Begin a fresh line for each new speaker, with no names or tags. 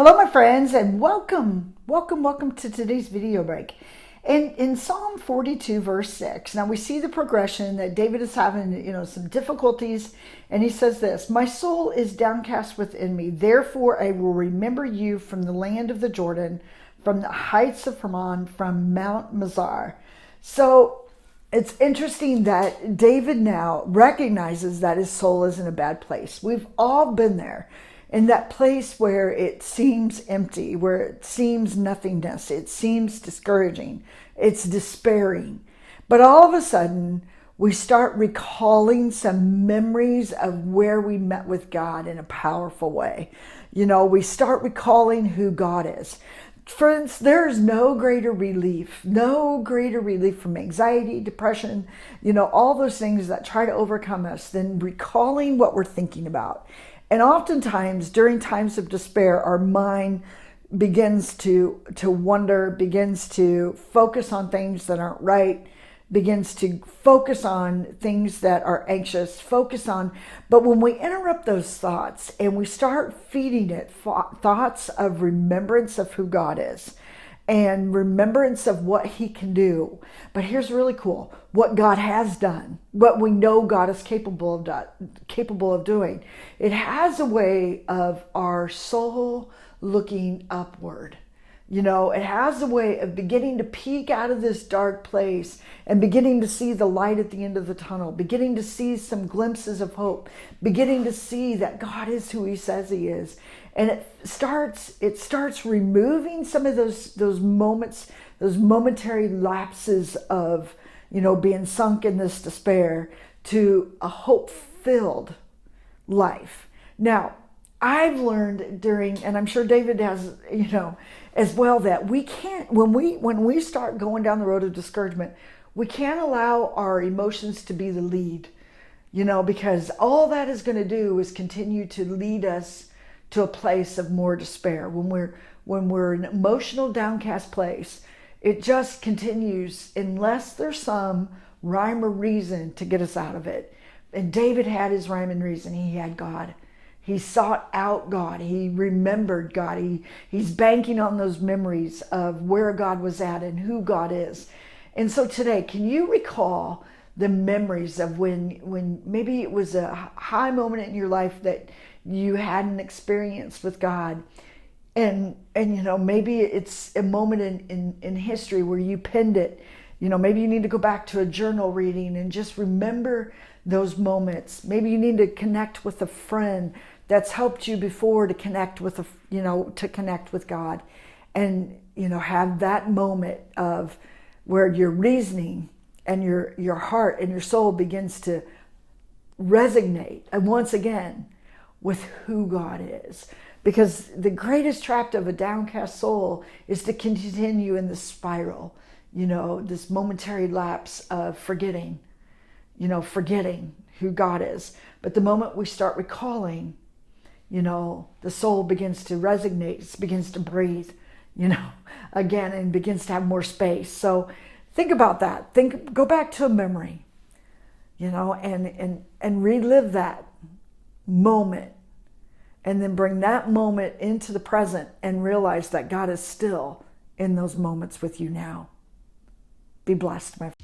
Hello, my friends, and welcome to today's video break. In Psalm 42, verse 6, now we see the progression that David is having, some difficulties, and he says this: "My soul is downcast within me, therefore I will remember you from the land of the Jordan, from the heights of Hermon, from Mount Mizar." So it's interesting that David now recognizes that his soul is in a bad place. We've all been there. In that place where it seems empty, where it seems nothingness, it seems discouraging, it's despairing. But all of a sudden, we start recalling some memories of where we met with God in a powerful way. We start recalling who God is. Friends, there is no greater relief from anxiety, depression, all those things that try to overcome us than recalling what we're thinking about. And oftentimes, during times of despair, our mind begins to wonder, begins to focus on things that aren't right, begins to focus on things that are anxious, but when we interrupt those thoughts and we start feeding it thoughts of remembrance of who God is, and remembrance of what he can do. But here's really cool: what God has done, what we know God is capable of doing. It has a way of our soul looking upward. It has a way of beginning to peek out of this dark place and beginning to see the light at the end of the tunnel, beginning to see some glimpses of hope, beginning to see that God is who he says he is. And it starts removing some of those moments, those momentary lapses of, being sunk in this despair to a hope-filled life. Now, I've learned and I'm sure David has, as well, that we can't, when we start going down the road of discouragement, we can't allow our emotions to be the lead, because all that is going to do is continue to lead us to a place of more despair. When we're in an emotional downcast place, it just continues unless there's some rhyme or reason to get us out of it. And David had his rhyme and reason. He had God. He sought out God. He remembered God. He's banking on those memories of where God was at and who God is. And so today, can you recall the memories of when maybe it was a high moment in your life that you had an experience with God, and maybe it's a moment in history where you penned it. Maybe you need to go back to a journal reading and just remember those moments. Maybe you need to connect with a friend that's helped you before to connect with God, and have that moment of where your reasoning and your heart and your soul begins to resonate, and once again, with who God is. Because the greatest trap of a downcast soul is to continue in this spiral, this momentary lapse of forgetting who God is. But the moment we start recalling, the soul begins to resonate, begins to breathe, again, and begins to have more space. So think about that. Go back to a memory, and relive that moment, and then bring that moment into the present and realize that God is still in those moments with you now. Be blessed, my friend.